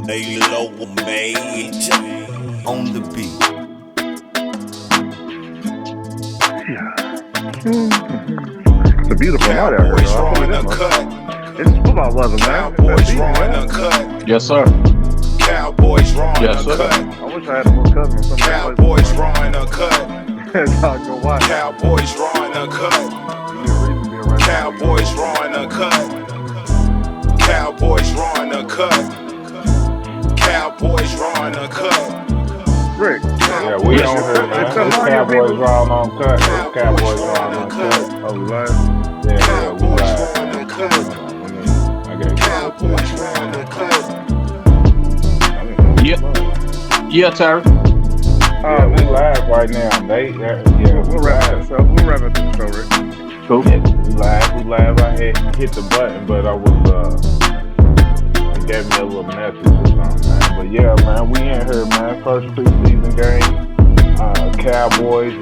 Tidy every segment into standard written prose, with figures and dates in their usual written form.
lay low major on the beat. It's a beautiful night out here, Cowboys though. Raw Uncut. It's football weather, man. Cowboys Raw Uncut. Yes, sir. Cowboys Raw Yes, sir. Uncut. I wish I had a little cousin or something. Cowboys Raw Uncut. Go watch. Cowboys Raw Uncut. Cowboys Raw Uncut. Cowboys Raw Uncut. Cowboys Raw Uncut. Rick. Yeah, we on here, man. It's Cowboys Raw Uncut. It's Cowboys Raw Uncut. Oh, we live? Yeah, we live. I got Cowboys Raw Uncut. Yeah, Terry. Yeah, we live right now. We'll wrap it up the show, Rick. Cool. Yeah, we live. I had hit the button, but I was it gave me a little message or something, man. But yeah, man, we in here, man. First preseason game. Cowboys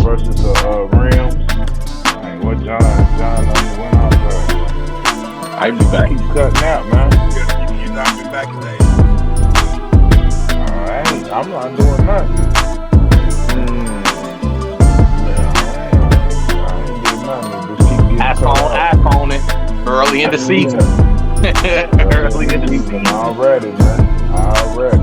versus the Rams. Hey, what John went out there. I be back. He's cutting out, man. You're not be back today. Alright, I'm not doing nothing. iPhone it early in the season. Early in the season already, man. Already.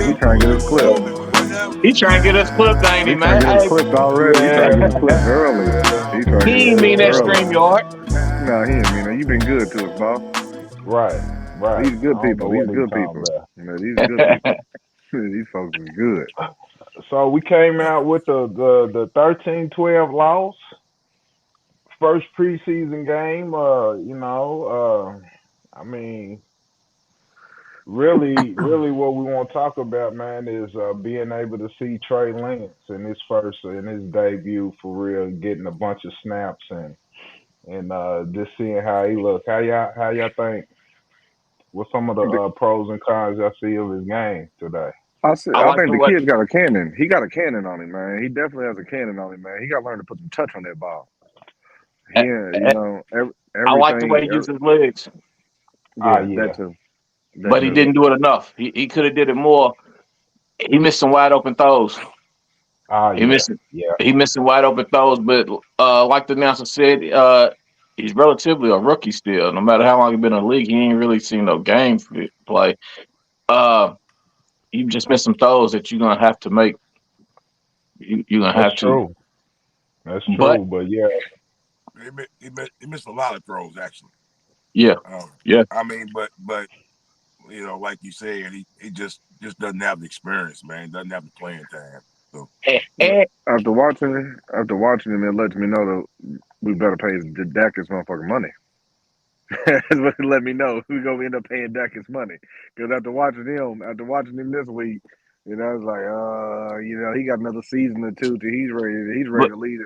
He's trying to get his clip. He trying to get us clipped, ain't he, man? He's trying to get his clip already. He's trying to get his clip early. He ain't mean that StreamYard. No, he ain't mean that. You've been good to us, Bob. Right. These good people. These good people. Man, these good people. These folks are good. So we came out with the 13-12 loss. First preseason game. I mean, really what we want to talk about, man, is being able to see Trey Lance in his debut for real, getting a bunch of snaps and just seeing how he looks. How y'all think? What's some of the pros and cons y'all see of his game today? I think the kid's got a cannon. He got a cannon on him, man. He definitely has a cannon on him, man. He got to learn to put some touch on that ball. I like the way he uses his legs. That too. But he didn't do it enough. He could have did it more. He missed some wide open throws. He missed some wide open throws. But like the announcer said, he's relatively a rookie still. No matter how long he's been in the league, he ain't really seen no game play. You just missed some throws that you're gonna have to make. You're gonna have to. That's true. But yeah, he missed a lot of throws actually. Yeah. I mean, but like you said, he just doesn't have the experience, man. Doesn't have the playing time. So after watching him, it lets me know that we better pay Dak his motherfucking money. That's what it let me know. We're gonna end up paying Dak his money. Because after watching him this week, it's like, he got another season or two till he's ready to lead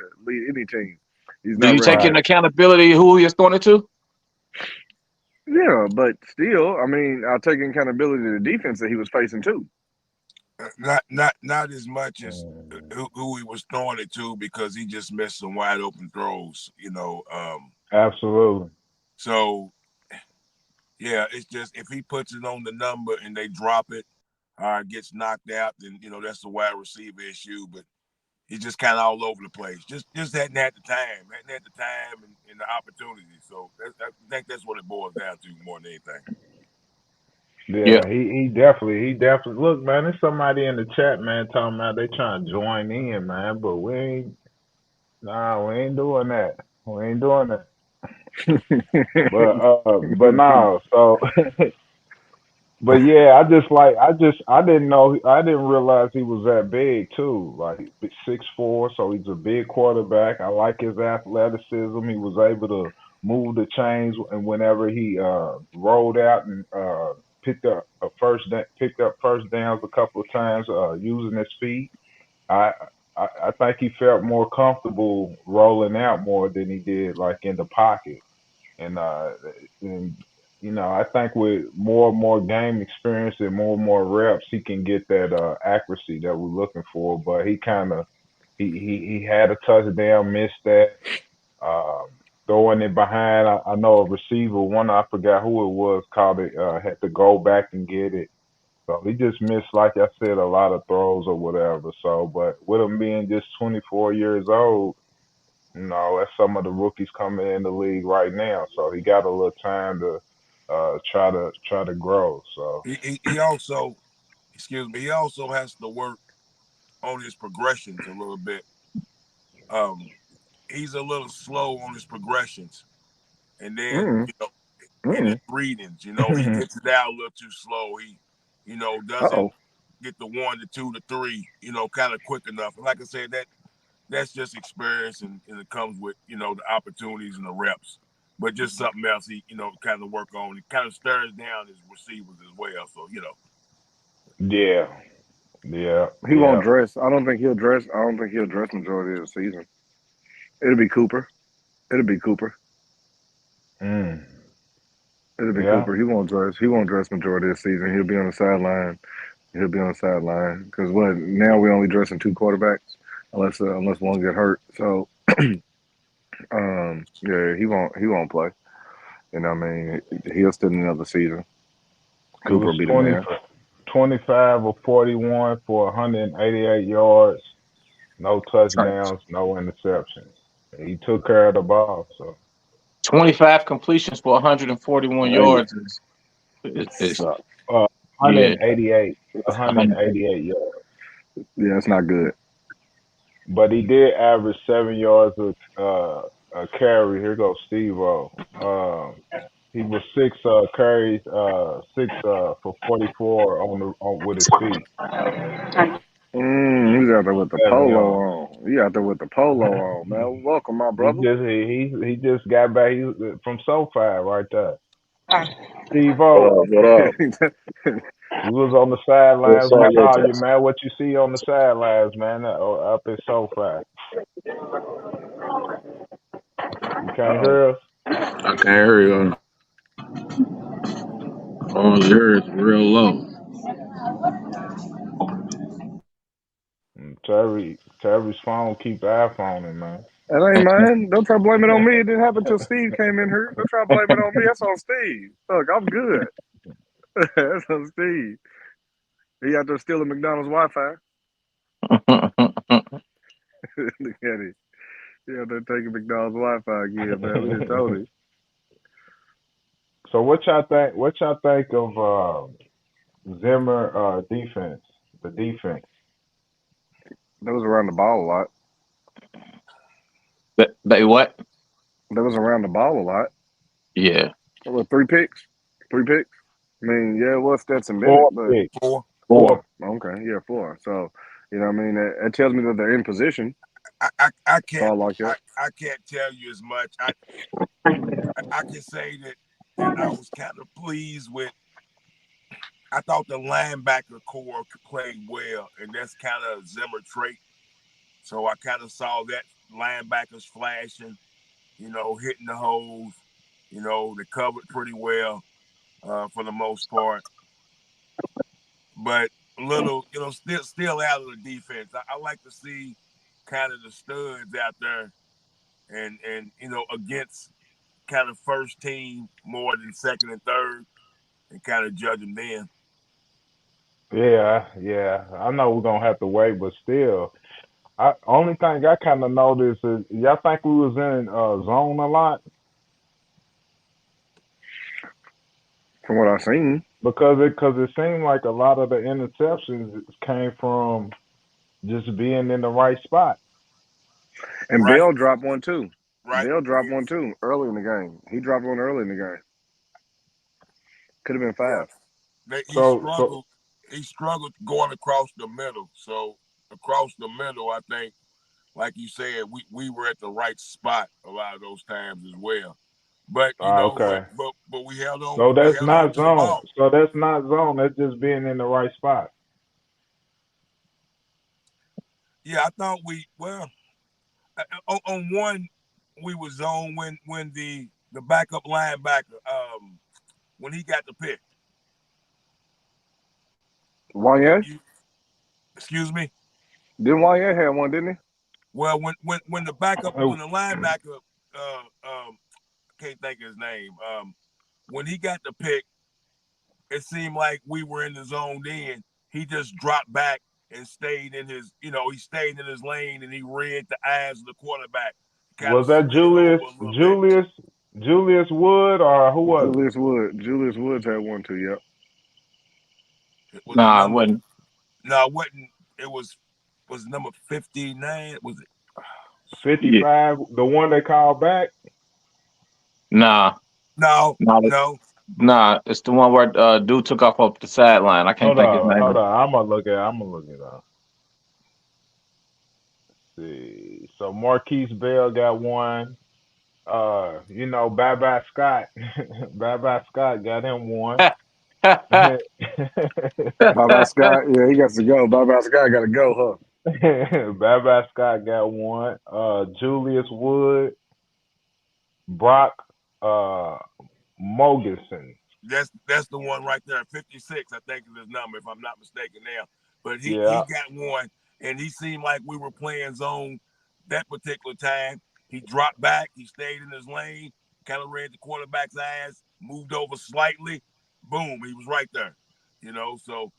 any team. Do you take into accountability who he's throwing it to? Yeah, but still, I mean, I'll take accountability to the defense that he was facing too. Not as much as who he was throwing it to, because he just missed some wide open throws. Absolutely. So, yeah, it's just if he puts it on the number and they drop it or gets knocked out, then that's the wide receiver issue. But he's just kind of all over the place. Just hadn't had the time, and the opportunity. So I think that's what it boils down to more than anything. Yeah. He definitely look, man. There's somebody in the chat, man, talking about they trying to join in, man, but we ain't doing that. We ain't doing that. but no, so but yeah, I didn't realize he was that big too, like 6'4", so he's a big quarterback. I like his athleticism. He was able to move the chains, and whenever he rolled out and picked up first downs a couple of times using his feet. I think he felt more comfortable rolling out more than he did like in the pocket. And I think with more and more game experience and more reps, he can get that accuracy that we're looking for. But he kind of he had a touchdown, missed that. Um, Throwing it behind, I know a receiver, I forgot who it was, called it, had to go back and get it. So he just missed, like I said, a lot of throws or whatever. So, but with him being just 24 years old, that's some of the rookies coming in the league right now. So he got a little time to try to grow. So He also, excuse me, he also has to work on his progressions a little bit. Um, he's a little slow on his progressions, and then Mm, in his mm. readings, he gets it out a little too slow. He, doesn't Uh-oh. get the 1 to 2 to 3, kind of quick enough. And like I said, that's just experience, and it comes with the opportunities and the reps. But just something else he kind of work on. It kind of stirs down his receivers as well. So yeah, yeah, He won't yeah. dress. I don't think he'll dress. I don't think he'll dress majority of the season. It'll be Cooper. It'll be Cooper. Mm, It'll be yeah. Cooper. He won't dress. He won't dress majority of the season. He'll be on the sideline. He'll be on the sideline because what now we only dressing two quarterbacks unless one get hurt. So yeah, he won't play. You know what I mean? He'll still another season. He Cooper was will be the 20, man. 25 or 41 for 188 yards, no Right. touchdowns, no interceptions. He took care of the ball. So 25 completions for 141 Hey, yards is suck. 100. 188 yards. Yeah, it's not good. But he did average 7 yards a carry. Here goes Steve-O. He was six carries, six for 44 with his feet. He's out there with the 7 yards. polo on. He out there with the polo on, man. Welcome, my he brother. just he just got back. He from SoFi right there. What Steve-O, up? What up? you was on the sidelines. What's We up with saw you? you, man. What you see on the sidelines, man? Up at SoFi. You can't Uh-oh. hear us. I can't hear you. All here is real low. Terry's phone keep iPhoning, man. That ain't mine. Don't try to blame it on me. It didn't happen until Steve came in here. Don't try to blame it on me. That's on Steve. Look, I'm good. That's on Steve. He out there stealing McDonald's Wi-Fi. Look at it. He out there taking McDonald's Wi-Fi again, man. We just told him. So what y'all think? What y'all think of Zimmer defense? The defense. That was around the ball a lot. They what? That was around the ball a lot. Yeah. What, 3 picks? 3 picks? I mean, yeah, it was Stetson Bennett, Four but picks. four. Four. Okay, yeah, 4. So, you know what I mean? That tells me that they're in position. I can't Call like that. I can't tell you as much. I can say that I was kind of pleased with. I thought the linebacker core played well, and that's kind of Zimmer trait. So I kind of saw that linebackers flashing, hitting the holes. They covered pretty well for the most part. But a little, still out of the defense. I like to see kind of the studs out there, and against kind of first team more than second and third, and kind of judge them then. Yeah. I know we're gonna have to wait, but still, only thing I kind of noticed is y'all think we was in zone a lot From what I've seen. because it seemed like a lot of the interceptions came from just being in the right spot. And Right, Bell dropped one too. right. Bell dropped one too early in the game. He dropped one early in the game. Could have been Yeah, 5. he So struggled. He struggled going across the middle. So across the middle, I think, like you said, we were at the right spot a lot of those times as well. But okay. but we held on. So We that's held on not to the zone. ball. So that's not zone. That's just being in the right spot. Yeah, I thought on one we was zone when the backup linebacker when he got the pick. You, Wanye? you excuse me. Didn't Wanye have one, didn't he? Well, when the linebacker, can't think of his name. When he got the pick, it seemed like we were in the zone. Then he just dropped back and stayed in his, he stayed in his lane and he read the eyes of the quarterback. Kind Was of that slid over a little bit. Julius Wood, or who was it? Julius Woods had one too. Yep. Was it Nah, it number? wasn't. No, it wasn't. It was number 59. Was it? 55, the one they called back? Nah, No, nah, no. nah. It's the one where dude took off the sideline. I can't Hold think his on, name. I'm gonna look it up. Let's see. So Marquise Bell got one. Bye Scott. Bye Scott got him one. Bye Scott. Yeah, he got to go. Bye Scott got to go, huh? Bye Scott got one. Julius Wood, Brock Mogensen. That's the one right there. 56, I think is his number, if I'm not mistaken now. But he got one, and he seemed like we were playing zone that particular time. He dropped back, he stayed in his lane, kind of read the quarterback's eyes, moved over slightly, boom, he was right there. So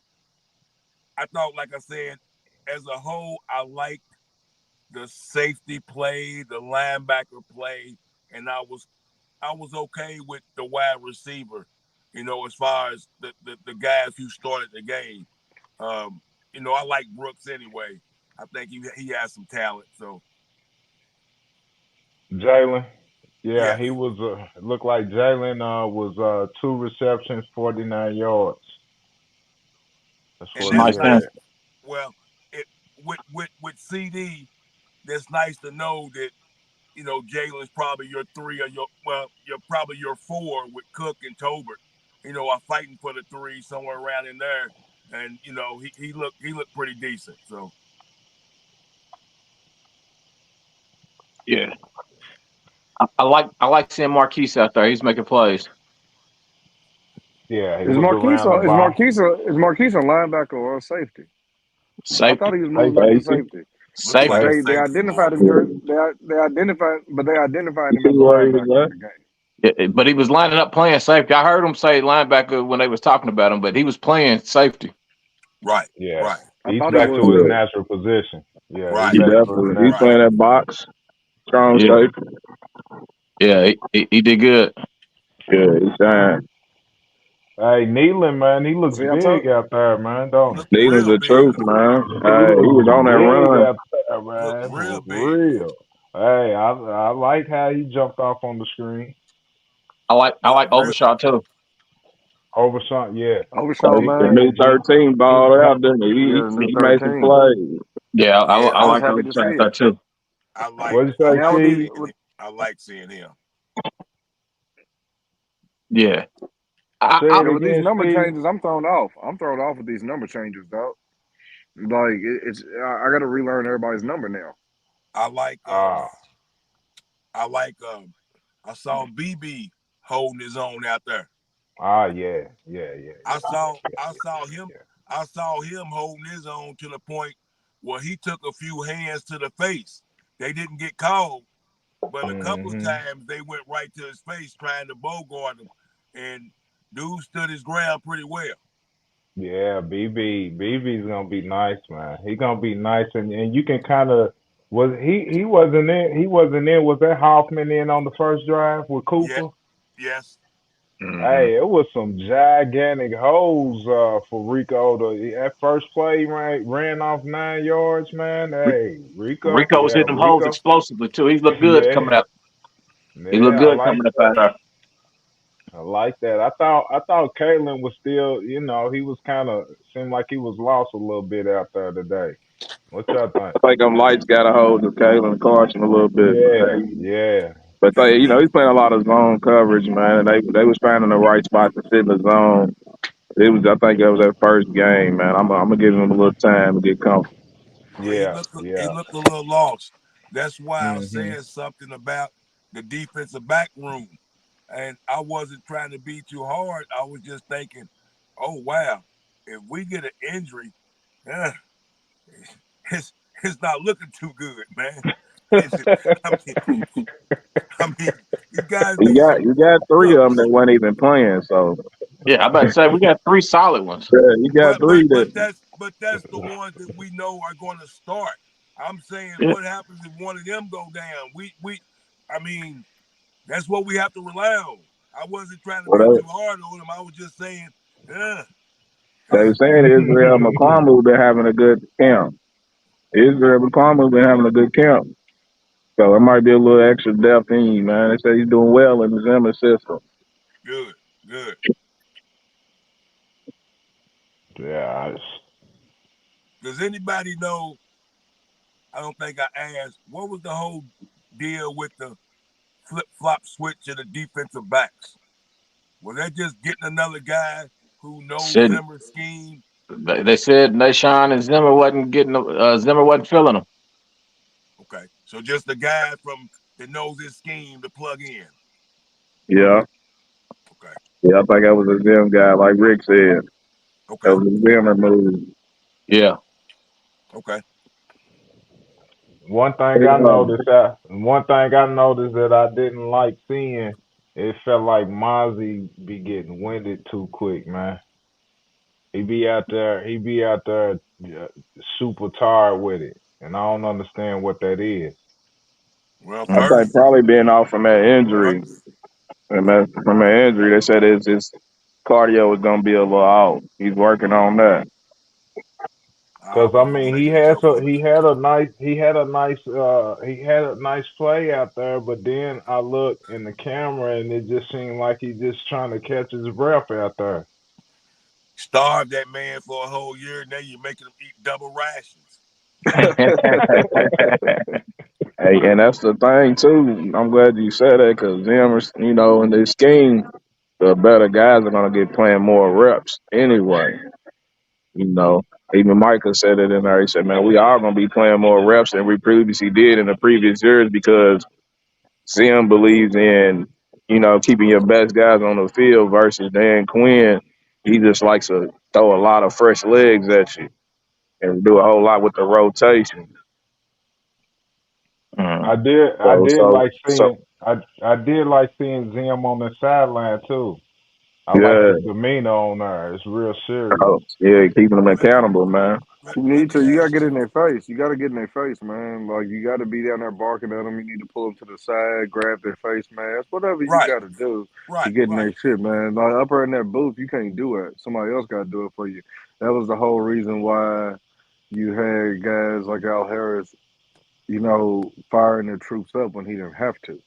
I thought, like I said, as a whole, I liked the safety play, the linebacker play, and I was okay with the wide receiver, as far as the guys who started the game. I like Brooks anyway. I think he has some talent. So Jalen. Yeah, yeah, he was. Looked like Jalen was 2 receptions, 49 yards. That's and what he that's Nice thing. nice. had. Well, it with CD, that's nice to know that Jalen's probably your 3 or you're probably your 4 with Cook and Tolbert. Are fighting for the 3 somewhere around in there, and he looked pretty decent. So Yeah, I like seeing Marquise out there. He's making plays. Yeah, he Is was Marquise around the a, is ball. Marquise a, is Marquise a linebacker or a safety? I thought Safety, he was moving back to Safety. safety, looks but like a safety. they safety identified more. him Yeah. during they identified You him see as a where he was linebacker in at? the game. Yeah, but he was lining up playing safety. I heard him say linebacker when they was talking about him, but he was playing safety. Right, Yeah, right, I he's thought he back was to his Yeah. too. natural position. Yeah, he's right, He back to his definitely he's natural. right. playing that box. Strong Yeah, safety. yeah, he did good. Yeah, he's fine. Hey, Nealon, man, he looks See, I told big out there, man, don't Looked Needham's real the big. truth, man. he? He He was on looks that big run. out there, Looked man, real for big. real. Hey, I like how he jumped off on the screen. I like Looked real. Overshot too. Overshot, yeah. Overshaw, He The man. new he 13 he balled out, didn't he? Yeah, the new He made some 13. plays. Yeah, I, Yeah, I I was like happy to see Overshot it. there too. I like what'd you I say, Now like with these Keith? seeing him. I like seeing him. Yeah, Say I it with these again, number Steve. changes, I'm thrown off. I'm thrown off with these number changes, dog. Like I got to relearn everybody's number now. I like Ah, I like I saw BB holding his own out there. yeah, yeah, yeah, I yeah, saw yeah, I yeah, saw yeah, him yeah. I saw him holding his own to the point where he took a few hands to the face. They didn't get called, but a couple of Mm-hmm. times they went right to his face trying to bogart him, and dude stood his ground pretty well. Yeah, BB's gonna be nice, man. He gonna be nice, and you can kind of he wasn't in was that Hoffman in on the first drive with Yeah, Cooper? yes, hmm Hey, it was some gigantic holes for Rico. That first play ran off 9 yards, man. Hey, Rico was hitting them holes Rico, explosively too. He looked good coming yeah, out. He looked yeah, I good like coming up out that. there. I like that. I thought Kalen was still, he was kind of seemed like he was lost a little bit out there today. What y'all think? I think them lights got a hold of Kalen Carson a little bit. Yeah, yeah, But he he he's playing a lot of zone coverage, man. And they was finding the right spot to sit in the zone. I think that was their first game, man. I'm gonna give him a little time to get comfortable. well, he yeah, looked he yeah. looked a little lost. That's why I was Mhm. saying something about the defensive back room, and I wasn't trying to be too hard. I was just thinking, oh wow, if we get an injury, eh, it's it's not looking too good, man. I mean, these guys need some. You got three Look, of them that weren't even playing. So Yeah, I'm about to say we got three solid ones. yeah, you got three that. but that's the ones that we know are going to start. I'm saying, Yeah. what happens if one of them go down? I mean, that's what we have to rely on. I wasn't trying to be Well, too hard on them. I was just saying, yeah. they were saying Israel McCormick been having a good camp. Israel McCormick been having a good camp. So it might be a little extra depth in you, man. They say he's doing well in the Zimmer system. Good, good. Yeah. Does anybody know? I don't think I asked. What was the whole deal with the flip-flop switch to the defensive backs? Was that just getting another guy who knows Said Zimmer's scheme? they said Nashawn and Zimmer wasn't getting Zimmer wasn't feeling them. Okay, so just the guy that knows his scheme to plug in. Yeah. Okay. Yeah, I think that was a Zim guy, like Rick said. Okay. That was a Zimmer move. Yeah. Okay. One thing I noticed that I didn't like seeing, it felt like Mozzie be getting winded too quick, man. He be out there super tired with it, and I don't understand what that is. Well, I think first, probably being off from that injury. From that injury, they said his cardio is gonna be a little out. He's working on that. I Cause I was gonna mean make a joke on it. he had a nice play out there, but then I looked in the camera and it just seemed like he just trying to catch his breath out there. Starved that man for a whole year. Now you're making him eat double rations. Hey, and that's the thing too. I'm glad you said that because Zimmer's, in this scheme, the better guys are gonna get playing more reps anyway. You know, even Michael said it in there. He said, "Man, we are gonna be playing more reps than we previously did in the previous years because Zim believes in, keeping your best guys on the field versus Dan Quinn. He just likes to throw a lot of fresh legs at you and do a whole lot with the rotation. Mm. I So, did so, like so, seeing I did like seeing Zim on the sideline too. I like yeah, his demeanor on there. It's real serious. yeah, keeping them accountable, man. You Let need me to. You gotta ask get in you. their face. You gotta get in their face, man. Like you gotta be down there barking at them. You need to pull them to the side, grab their face mask, whatever you Right, gotta do to right, get in right. their shit, man. Like up there in that booth, you can't do it. Somebody else gotta do it for you. That was the whole reason why you had guys like Al Harris, firing their troops up when he didn't have to.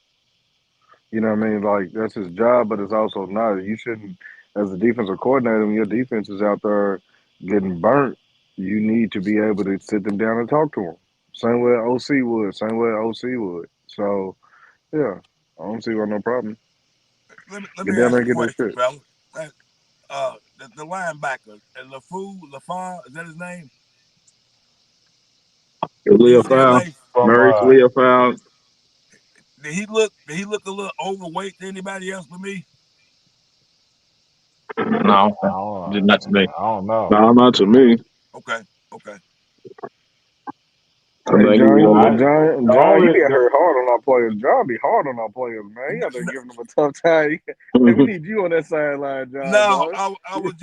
You know what I mean? Like that's his job, but it's also not. You shouldn't, as a defensive coordinator, when your defense is out there getting burnt, you need to be able to sit them down and talk to them. Same way OC would. Same way OC would. So yeah, I don't see why no problem. Let Get me down ask there a and get their question, shit. fella. The linebacker, Lafau, is that his name? Leah Fowl, UCLA. From Maurice Leah Fowl. Did he look a little overweight to anybody else but me? No, did not to me. I don't know. No, not to me. Okay, okay. I Hey think John, he, The John, you only be out the here hard on our players. John be hard on our players, man. You out there giving them a tough time. Hey, we need you on that sideline, John, No, dog. I was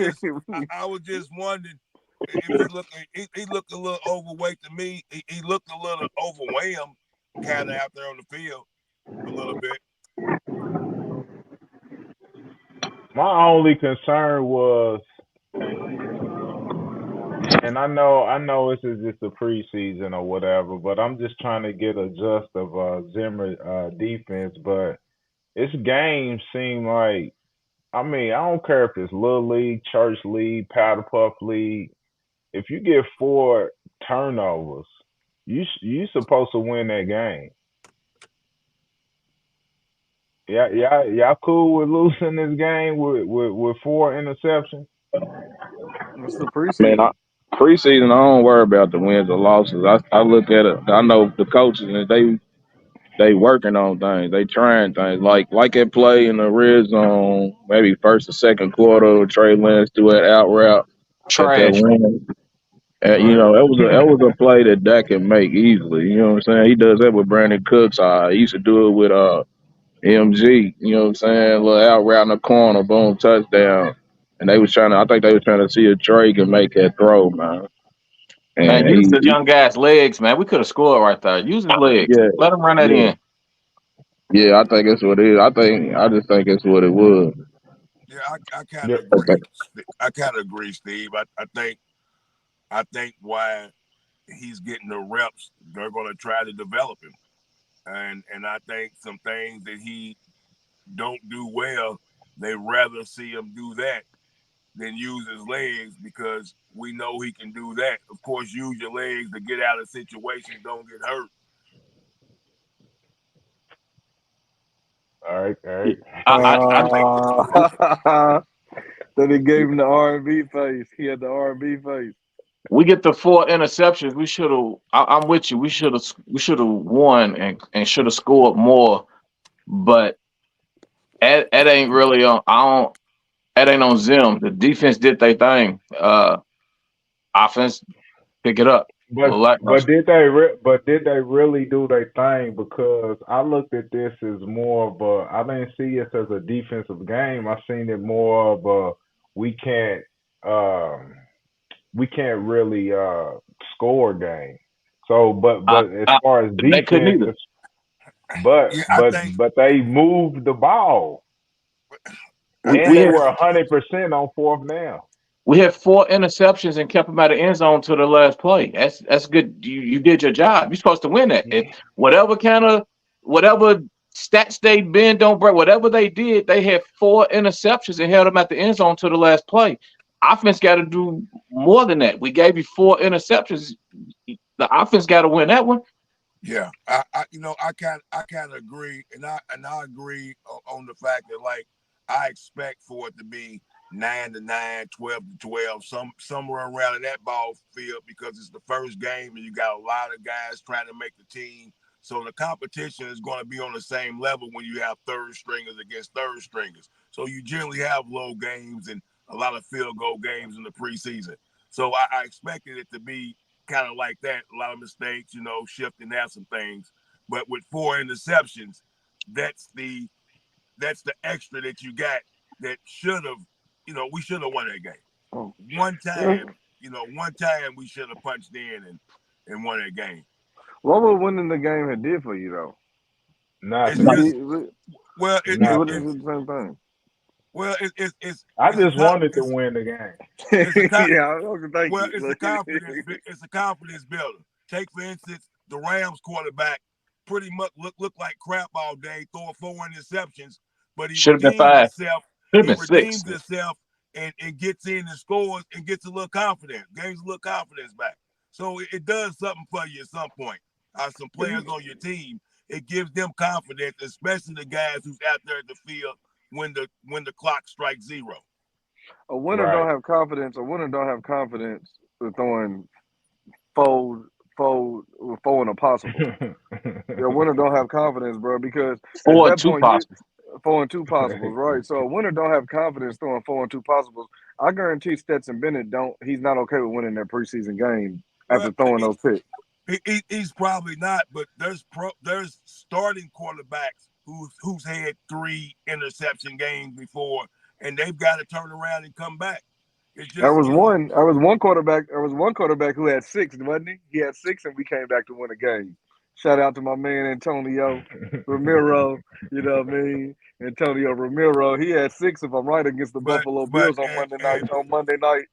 just wondering if he looked a little overweight to me. He looked a little overwhelmed, kind of out there on the field a little bit. my only concern was, and I know this is just a preseason or whatever, but I'm just trying to get a gist of Zimmer defense. But its games seem like, I mean, I don't care if it's little league, church league, powder puff league. If you get 4 turnovers, you supposed to win that game. Y'all cool with losing this game with 4 interceptions? It's the man, preseason. preseason, I don't worry about the wins or losses. I look at it. I know the coaches and they working on things. They trying things like at play in the red zone, maybe first or second quarter. Trey Lance do an out route at that Trash. win. You Right. know, that was a play that Dak can make easily. You know what I'm saying? He does that with Brandon Cooks. He used to do it with MG. You know what I'm saying? Little out route in the corner, boom, touchdown. And I think they were trying to see if Trey can make that throw, man. Man, And use the young guy's legs, man. We could have scored right there. Use his legs. yeah, Let him run that yeah, in. yeah. I think that's what it is. I just think it's what it was. Yeah, I kind Yeah. of agree. I kind of agree, Steve. I think why he's getting the reps, they're going to try to develop him, and I think some things that he don't do well, they rather see him do that than use his legs because we know he can do that. Of course, use your legs to get out of situations, don't get hurt. All right. All right. I think Then he gave him the R&B face. He had the R&B face. we get the 4 interceptions. We should have. I'm with you. We should have won and should have scored more. But it ain't really on. I don't. It ain't on Zim. The defense did their thing. Offense pick it up. A little But lackluster. did they really do their thing? Because I looked at this as more of a, I didn't see it as a defensive game. I seen it more of a we can't um we can't really score game. So I, but as I, far as they couldn't defense, either. Yeah, I think but they moved the ball and We they had were 100% on fourth down. we had 4 interceptions and kept them out of the end zone to the last play. That's good. You did your job. You're supposed to win that. Whatever stats they bend don't break. Whatever they did, they had 4 interceptions and held them at the end zone to the last play. Offense got to do more than that. We gave you 4 interceptions. The offense got to win that one. yeah, I kind of agree, and I agree on the fact that like I expect for it to be 9-9, 12-12, somewhere around in that ball field because it's the first game and you got a lot of guys trying to make the team. So the competition is going to be on the same level when you have third stringers against third stringers. So you generally have low games and a lot of field goal games in the preseason. So I expected it to be kind of like that. A lot of mistakes, shifting out some things. But with 4 interceptions, that's the extra that you got that should have, we should have won that game. Oh, One yeah. time, one time we should have punched in and won that game. What would winning the game had did for you though? It's Nothing. just It well, would Nothing. have the same thing. well, I it's a just wanted to win the game. it's a Yeah, I was thank well, you. it's a confidence builder. Take for instance the Rams quarterback, pretty much look like crap all day, throwing 4 interceptions, but he Should have been redeems 5. himself. Should have He been 6. redeems himself and gets in and scores and gets a little confidence, gains a little confidence back. So it does something for you at some point. Some players on your team, it gives them confidence, especially the guys who's out there at the field when the clock strikes 0. A winner Right. don't have confidence. A winner don't have confidence with throwing fold, four impossible. A winner don't have confidence, bro, because at 4 and that 2 point you possible. 4 and 2 possibles, right? So a winner don't have confidence throwing 4 and 2 possibles. I guarantee Stetson Bennett don't. He's not okay with winning that preseason game Well, after throwing those picks. he's probably not, but there's starting quarterbacks who's had 3 interception games before, and they've got to turn around and come back. It's There just was one. There was one quarterback. There was one quarterback who had 6, wasn't he? He had 6, and we came back to win a game. Shout out to my man Antonio Ramiro. You know what I mean? Antonio Ramiro. He had 6, if I'm right, against the but Buffalo but Bills on Monday night.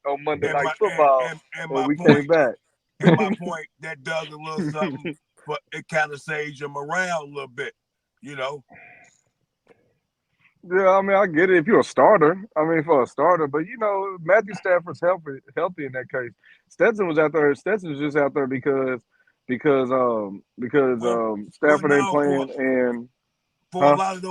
On Monday and Night my Football, and and my we came point back. and my point that does a little something, but it kind of saves your morale a little bit, you know. Yeah, I mean, I get it if you're a starter. I mean, for a starter, but Matthew Stafford's healthy in that case. Stetson was out there. Stetson was just out there because Well, Stafford ain't now playing, and for a huh? lot of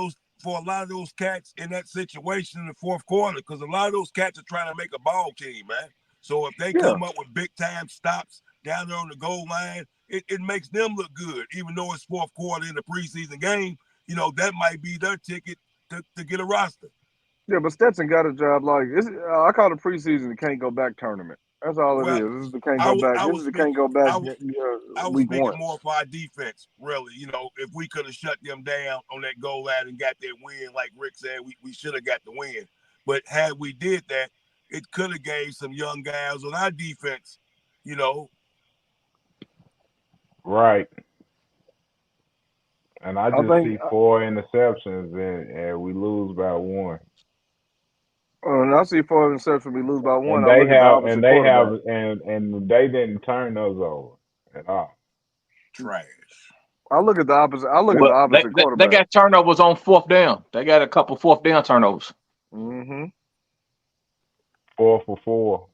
those cats in that situation in the fourth quarter, because a lot of those cats are trying to make a ball team, man. So if they Yeah. come up with big time stops down there on the goal line, it makes them look good, even though it's fourth quarter in the preseason game. That might be their ticket to get a roster. Yeah, but Stetson got a job like this. I call it preseason the can't go back tournament. That's all it Well, is. This is the can't I, go w- back. I This was is the speak, can't go back I, w- I was week speaking one. more for our defense, really. If we could have shut them down on that goal line and got that win, like Rick said, we should have got the win. But had we did that, it could have gave some young guys on our defense, you know. Right. And I I just think see 4 interceptions and we lose by 1. when I see 4 interceptions, we lose by 1. And I they look at the have opposite quarterback. and they didn't turn us over at all. Trash. I look at the opposite. I look at the Well, opposite they quarterback. got turnovers on 4th down. They got a couple 4th down turnovers. Mm-hmm. 4 for 4.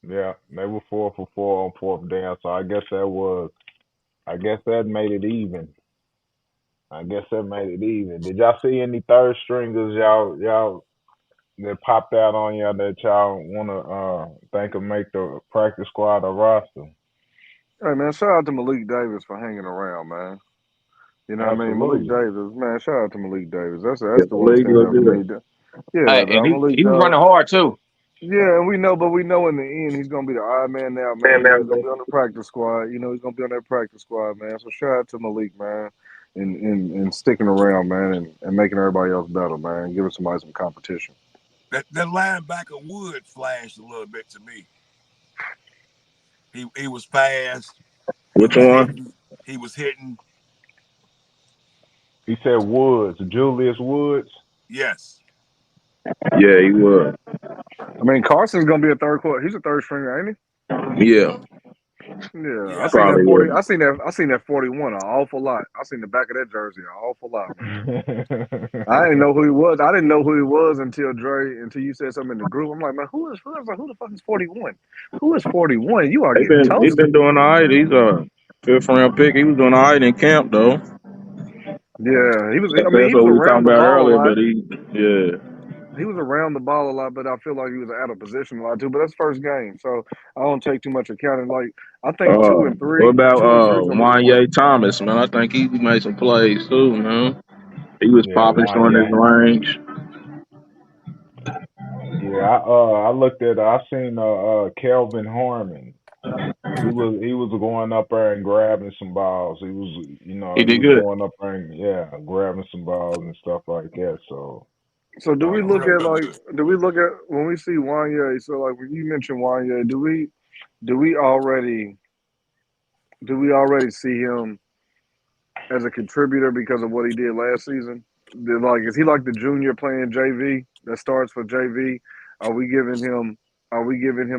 Yeah, they were 4 for 4 on 4th down. So I guess that made it even. Did y'all see any third stringers y'all that popped out on y'all that y'all wanna think of make the practice squad or roster? Hey man, shout out to Malik Davis for hanging around, man. You know what I mean? Malik Absolutely. Davis, man. Shout out to Malik Davis. That's Yeah, the the one league standing look out for me. good. Yeah, Hey, and Malik he was Davis. running hard too. Yeah, and we know in the end he's gonna be the odd man now, man. You know, he's gonna be on the practice squad. You know, he's gonna be on that practice squad, man. So shout out to Malik, man, and sticking around, man, and making everybody else better, man. Giving somebody some competition. That linebacker Wood flashed a little bit to me. He was fast. Which one? He was hitting. He said Woods, Julius Woods. Yes. Yeah, he was. I mean, Carson's gonna be a third quarter. He's a third stringer, ain't Yeah, he? Yeah, I Yeah. seen that probably 40. was. I seen that 41 an awful lot. I seen the back of that jersey an awful lot, man. I didn't know who he was. I didn't know who he was until you said something in the group. I'm like, man, who the fuck is 41? Who is 41? You are getting He's been toasted. doing all right. He's a 5th round pick. He was doing all right in camp though. Yeah, he was. I mean, That's he what was we were talking around the about ball a earlier. lot. But yeah. He was around the ball a lot, but I feel like he was out of position a lot too. But that's first game, so I don't take too much account. Like I think What about 2 and 3 is gonna be the one. Wanye Thomas, man? I think he made some plays too, man. He was Yeah, popping showing his Wanye. range. Yeah, I looked at. I seen Kelvin Harmon. He was going up there and grabbing some balls. He was He he did was good. going up there and grabbing some balls and stuff like that. So So do we look Real at good. when we see Wanye? So like when you mention Wanye, do we already see him as a contributor because of what he did last season? Is he like the junior playing JV that starts for JV? Are we giving him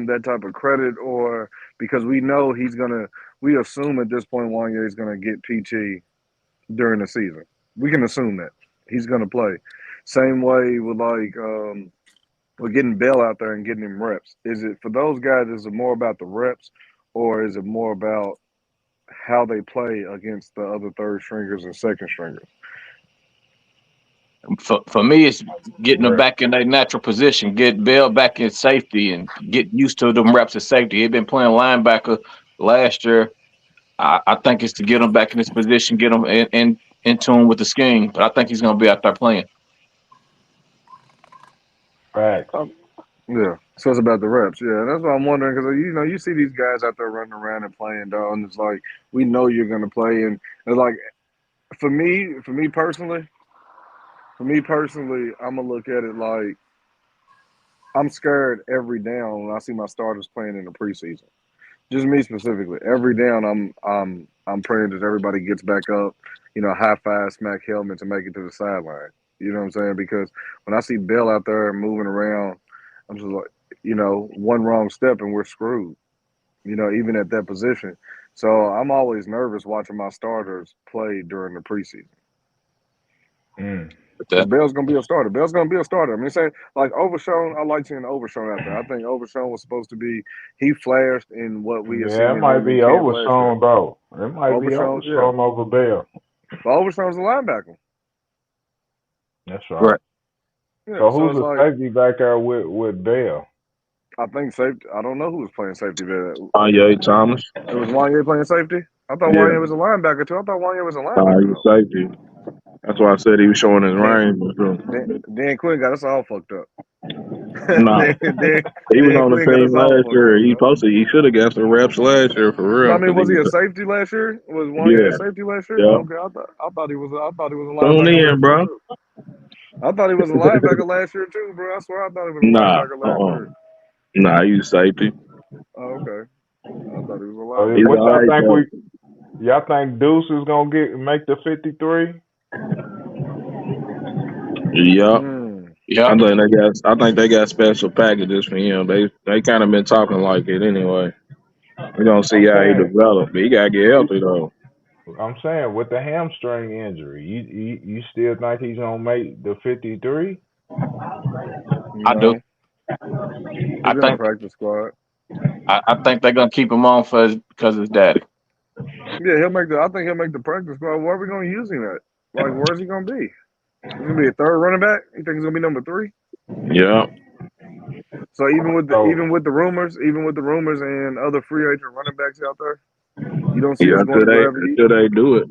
that type of credit, or because we know we assume at this point Wanye is gonna get PT during the season. We can assume that he's gonna play. Same way with we're getting Bell out there and getting him reps. Is it for those guys? Is it more about the reps, or is it more about how they play against the other third stringers and second stringers? For me, it's getting them right. back in their natural position, get Bell back in safety, and get used to them reps of safety. He'd been playing linebacker last year. I think it's to get him back in his position, get him in tune with the scheme. But I think he's going to be out there playing. Facts. Yeah, so it's about the reps. Yeah, that's what I'm wondering because you see these guys out there running around and playing, dog, and it's like we know you're gonna play, and it's like for me personally, I'm gonna look at it like I'm scared every down when I see my starters playing in the preseason. Just me specifically, every down I'm praying that everybody gets back up, high five, smack helmets, and make it to the sideline. You know what I'm saying? Because when I see Bill out there moving around, I'm just like, one wrong step and we're screwed. Even at that position. So I'm always nervous watching my starters play during the preseason. Mm. Because Bell's gonna be a starter. I mean, say like Overshown. I like seeing Overshown out there. I think Overshown was supposed to be. He flashed in what we have Yeah, seen it him might in be camp last year. Overshown though. It might be Overshown, yeah. Overshown over Bell. But Overshown's a linebacker. That's right. Right. Yeah, So so who's it's the like safety back there with Bell? I think safety. I don't know who was playing safety there. Wanye Thomas. It was Wanye playing safety. I thought Yeah, Wanye was a linebacker too. I thought Wanye was a he linebacker was though. safety. That's why I said he was showing his Dan, range. Dan Quinn got us all fucked up. Nah, then he was on the Quinn got team us all last fucked year. up, bro. He should have got some reps last year for No, I real. mean, Cause he was he a was, safety last year? Was one yeah, a safety last year? yeah. Okay, I thought he was a Tune linebacker in, last year bro. too. I thought he was a linebacker last year too, bro. I swear I thought he was a Nah, linebacker last year. nah, he was safety. Oh, okay. I thought he was a So He's linebacker. what y'all alright think though. y'all think Deuce is gonna make the 53? Yup. Yeah. I think they got special packages for him. They kind of been talking like it anyway. We're gonna see I'm how he saying, develop. But he gotta get healthy though. with the hamstring injury, you still think he's gonna make the 53? I do. No, he'll I be on think practice squad. I think they're gonna keep him on because his daddy. Yeah, I think he'll make the practice squad. Where are we gonna use him at? Like, where's he gonna be? He's gonna be a third running back. You think he's gonna be number 3? Yeah. So even with So the rumors, and other free agent running backs out there, you don't see Yeah, us going to grab it. until they do it.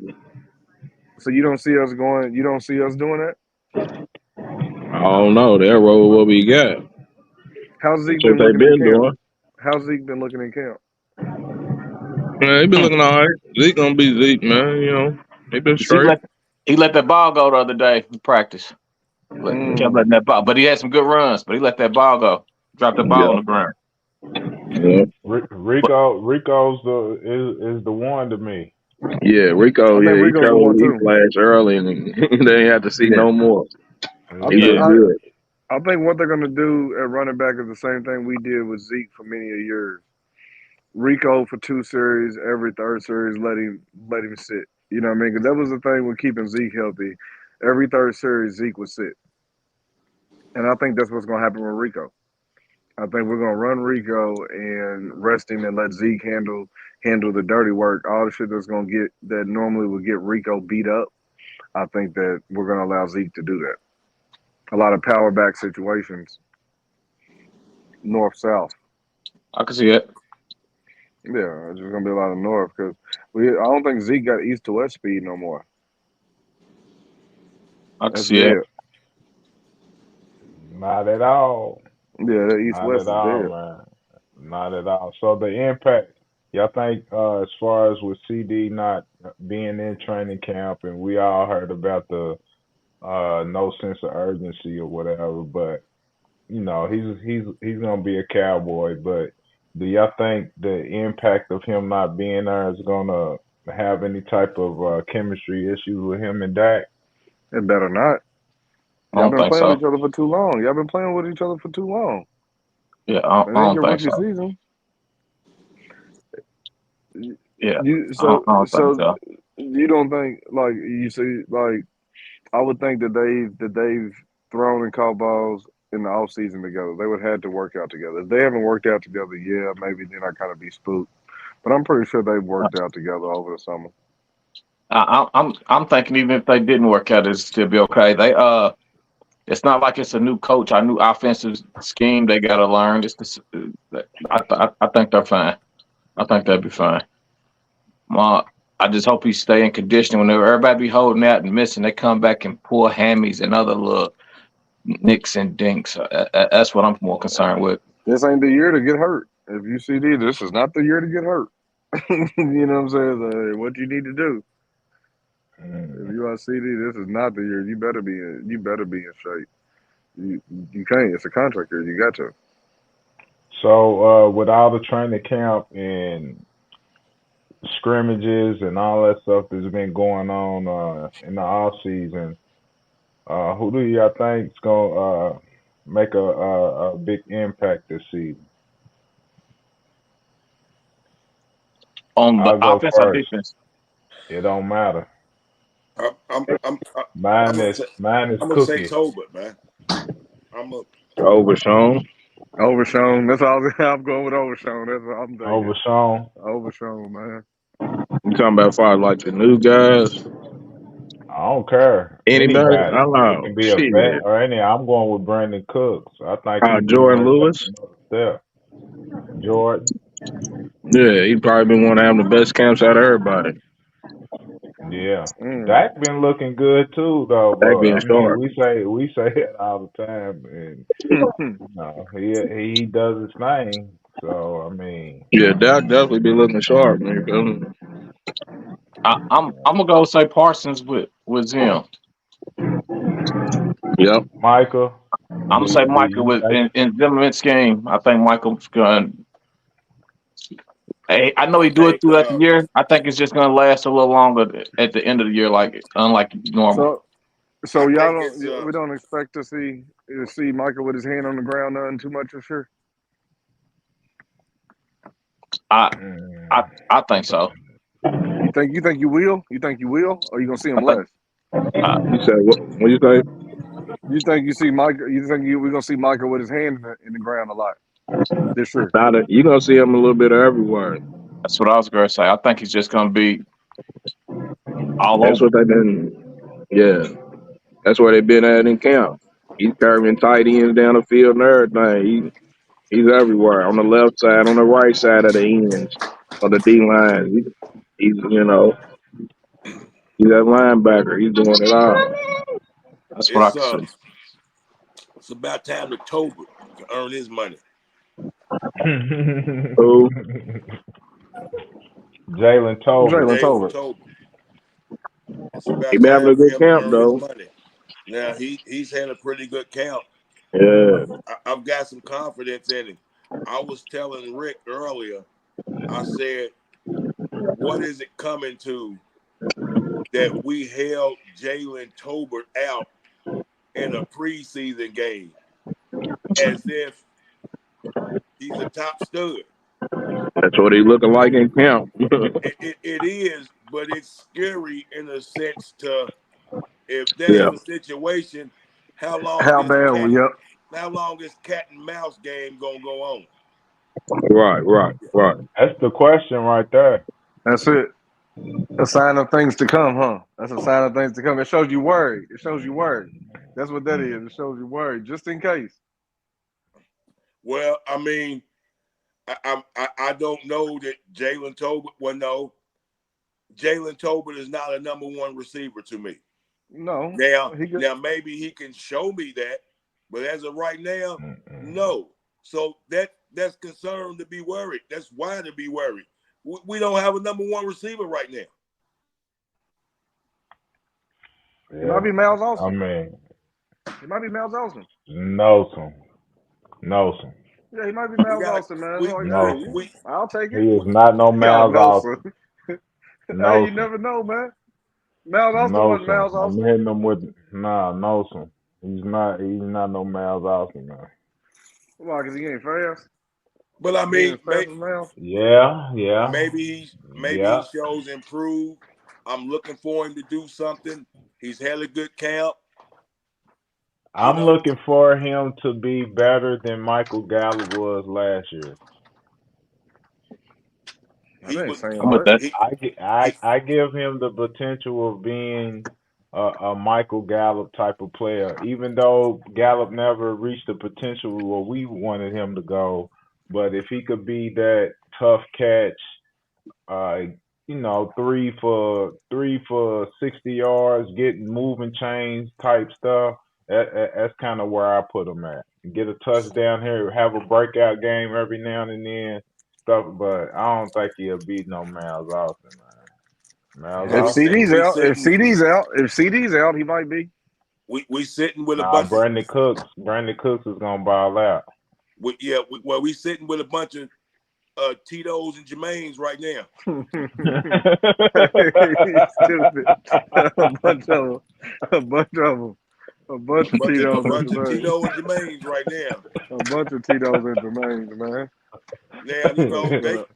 So you don't see us going. You don't see us doing that. I don't know. They'll roll what we got. How's That's Zeke what been they looking in been camp? doing. How's Zeke been looking in camp? Yeah, he been looking all right. Zeke gonna be Zeke, man. You know, he been He straight. let that ball go the other day in practice. Kept letting that ball, but he had some good runs. But he let that ball go. Dropped the ball on the ground. Yeah. Rico's is the one to me. Yeah, Rico. I think Yeah, Rico's the one he too. flashed early, and they ain't have to see no more. I He think looked Yeah. good. I think what they're going to do at running back is the same thing we did with Zeke for many years. Rico for 2 series, every third series, let him sit. You know what I mean? Because that was the thing with keeping Zeke healthy. Every third series, Zeke would sit, and I think that's what's going to happen with Rico. I think we're going to run Rico and rest him and let Zeke handle the dirty work. All the shit that normally would get Rico beat up. I think that we're going to allow Zeke to do that. A lot of power back situations, north south. I can see it. Yeah, it's just gonna be a lot of north because I don't think Zeke got east to west speed no more. I can That's see it. dead. Not at all. Yeah, that east Not west at is all, dead. man. Not at all. So the impact, y'all think, as far as with CD not being in training camp, and we all heard about the no sense of urgency or whatever, but you know he's gonna be a Cowboy. But do y'all think the impact of him not being there is gonna have any type of chemistry issues with him and Dak? It better not. I Y'all don't been think playing with so. each other for too long. Y'all been playing with each other for too long. Yeah, It I ain't don't your think rookie so. season. Yeah, You I don't think so so. you don't think like you see like I would think that they've thrown and caught balls in the off season together. They would have to work out together. If they haven't worked out together, yeah, maybe then I kind of be spooked. But I'm pretty sure they've worked out together over the summer. I'm thinking even if they didn't work out, it'd still be okay. It's not like it's a new coach, a new offensive scheme they got to learn. I think they're fine. I think they'll be fine. I just hope he stay in condition. Whenever everybody be holding out and missing, they come back and pull hammies and other little nicks and dinks. That's what I'm more concerned with. This ain't the year to get hurt. If you CD, this is not the year to get hurt. You know what I'm saying? What you need to do. If you are CD, this is not the year. You better be in shape. You can't. It's a contract year. You got to. So with all the training camp and scrimmages and all that stuff that's been going on in the off season, who do y'all think is gonna make a big impact this season? On the I'll go offense or first. defense? It don't matter. I'm gonna say, Mine is I'm gonna say Cookie. Tolbert, man. I'm a Overshown. Overshown. That's all. I'm going with Overshown. That's what I'm thinking. Over Sean. Overshown, man. You talking about far like the new guys? I don't care. Anybody? I Anybody. don't It know. can be a Shit. vet or any. I'm going with Brandon Cooks. I think he's getting Jordan ready to take Lewis. another step. Jordan. Yeah, he probably been one of having the best camps out of everybody. Yeah, Mm. Dak been looking good too, though. Dak But being I mean, sharp. we say it all the time, and he does his thing. So I mean, Yeah, Dak definitely be looking sharp, man. You feel me? I'm gonna go say Parsons with Zim. Yep. Michael, I'm gonna say do Michael you with think? in Zimmerman's game. I think Michael's gonna. Hey, I know I he do it think throughout the year. I think it's just gonna last a little longer at the end of the year, unlike normal. So I y'all think don't it's we don't expect to see Michael with his hand on the ground none too much for sure. I I Mm, I think so. You think you will? You think you will? Or you gonna see I him think less? uh, You said what? What you say? You think you see Michael? You think we're gonna see Michael with his hand in the ground a lot this year? Now that you gonna see him a little bit everywhere. that's what I was gonna say. I think he's just gonna be all That's over. what they've been. Yeah, that's where they've been at in camp. He's carrying tight ends down the field and everything. He's everywhere on the left side, on the right side of the ends, on the D line. He's he's that linebacker. He's doing it all. That's what I it's can say. it's about time that Tolbert can earn his money. Who? Jalen Tolbert. Jalen Jalen Tolbert. Tolbert. It's He about been having time a for good him to camp earn his though. money. Now he's had a pretty good count. Yeah, I've got some confidence in him. I was telling Rick earlier. I said, "What is it coming to that we held Jalen Tolbert out in a preseason game as if he's a top stud?" that's what he looking like in camp. It is, but it's scary in a sense to if that's Yeah, the situation, how long How is bad? cat Yep. how long is cat and mouse game gonna go on? right. That's the question right there. That's it. A sign of things to come, huh? That's a sign of things to come. It shows you worried. It shows you worried. That's what that is. It shows you worried, just in case. Well, I mean, I don't know that Jalen Tolbert. Well, no, Jalen Tolbert is not a number one receiver to me. No, Now, he could. now maybe he can show me that, but as of right now, Mm-mm. no. So that's concern to be worried. That's why to be worried. We don't have a number one receiver right now. It might Yeah, be Miles I Austin. mean, It might be Miles Austin. Newsom, Newsom, Yeah, he might be We Miles got Austin, man. we Like, hey, Newsom. I'll take He it. is not no Y'all Miles know, sir. Austin. Hey, you Newsom, never know, man. Miles Austin wasn't Newsom. Miles I'm Austin. hitting him with Newsom. He's not. He's not no Miles Austin, man. Why? Because he ain't fast. but I He ain't mean, as fast as Miles. maybe he Yeah. shows improved. I'm looking for him to do something. He's had a good camp. You I'm know, looking for him to be better than Michael Gallup was last year. I he ain't was saying I'm with much. that. he I he I give him the potential of being a Michael Gallup type of player, even though Gallup never reached the potential where we wanted him to go. But if he could be that tough catch, uh, 3 for 60 yards, getting moving chains type stuff. That's kind of where I put him at. Get a touchdown here, have a breakout game every now and then, stuff. But I don't think he'll beat no Miles Austin, man. Miles and If Austin, CD's we out, if sitting CD's out, if CD's out, he might be. we sitting with a nah, bunch of Brandon Cooks is gonna ball out. we sitting with a bunch of Tito's and Jermaines right now. He's stupid. A bunch of them. A bunch of them. A bunch of A Tito's and bunch of Jermaine. Tito and Jermaines right now. A bunch of Tito's and Jermaine, man. Now What up?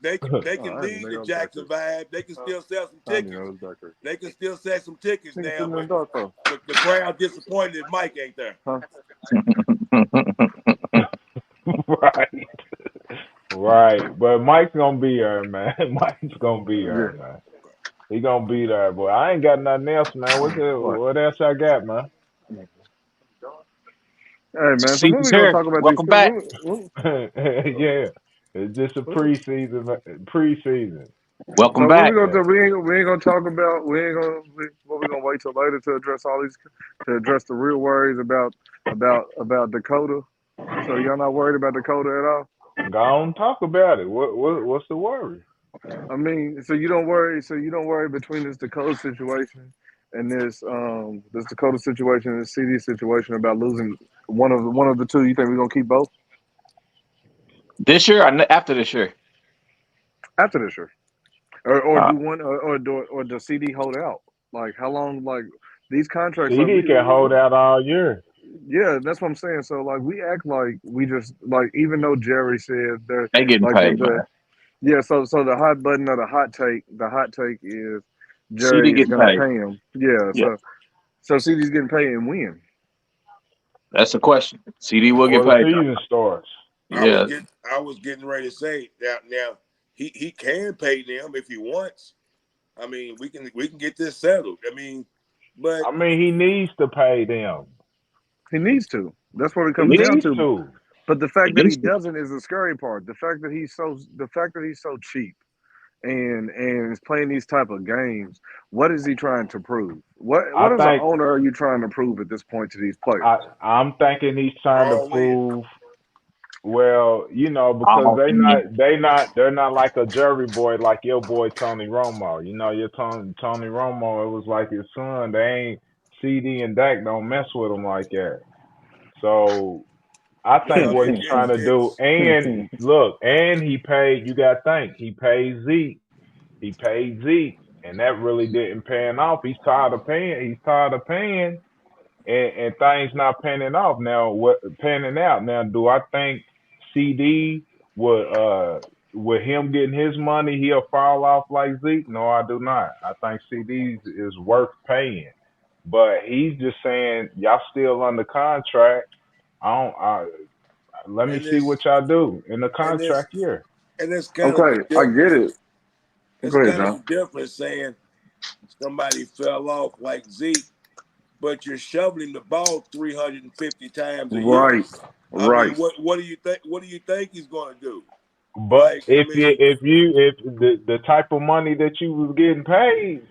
they Oh, can I didn't leave know the that was back Jackson vibe. They can still sell some there. I didn't know tickets. it was back there. They can still sell some tickets Nigga now, sitting in the but dark though. the crowd disappointed if Mike ain't there. Huh? Right. Right. But Mike's gonna be there, man. Mike's gonna be Yeah. there, man. He gonna be there, boy. I ain't got nothing else, man. What? What else I got, man? Hey man, so when Season's we gonna here. talk about these? Welcome back. Yeah. It's just a preseason. Preseason. Welcome So what we back. gonna do? We ain't gonna talk about. What we gonna wait till later to address all these to address the real worries about Dakota. So y'all not worried about Dakota at all? Go on, talk about it. What's the worry? I mean, so you don't worry. So you don't worry between this Dakota situation and this Dakota situation and this CD situation about losing one of the two. You think we're gonna keep both This year or after this year? after this year, or Uh, do one or does CD hold out? Like how long? Like these contracts, like CD can hold out all year. yeah, that's what I'm saying. So like we act like we just like even though Jerry said that they getting like paid, the man. yeah, so the hot button of the hot take is CD Jerry is getting gonna paid. pay him. Yeah, Yeah, so CD's getting paid and win. that's the question. CD will get Before the paid. season starts. Yeah, I was getting ready to say that now he can pay them if he wants. I mean, we can get this settled. I mean, but I mean, he needs to pay them. He needs to. That's what it he comes He needs down needs to. to. But the he fact that he needs to. doesn't is the scary part. The fact that he's so cheap and is playing these type of games. What is he trying to prove? I What as an think owner are you trying to prove at this point to these players? I'm thinking he's trying to all in. prove. Well, because All in. they're not like a jury boy like your boy Tony Romo. Your Tony Romo, it was like his son. They ain't CD and Dak don't mess with him like that. So I think Well, what he's trying to do, it's and look, and he paid. You got to think he paid Zeke. He paid Zeke, and that really didn't pan off. He's tired of paying. He's tired of paying, and things not panning off now. What panning out now? Do I think CD with him getting his money, he'll fall off like Zeke? No, I do not. I think CD is worth paying, but he's just saying y'all still under contract. I don't. Let me and see this what y'all do in the and this contract year. and it's kind of a Okay, I get difference. it. It's Go ahead, kind of John. a difference saying somebody fell off like Zeke, but you're shoveling the ball 350 times a year. Right, I mean, right. what do you think? What do you think he's going to do? But Like, I mean, if the type of money that you was getting paid,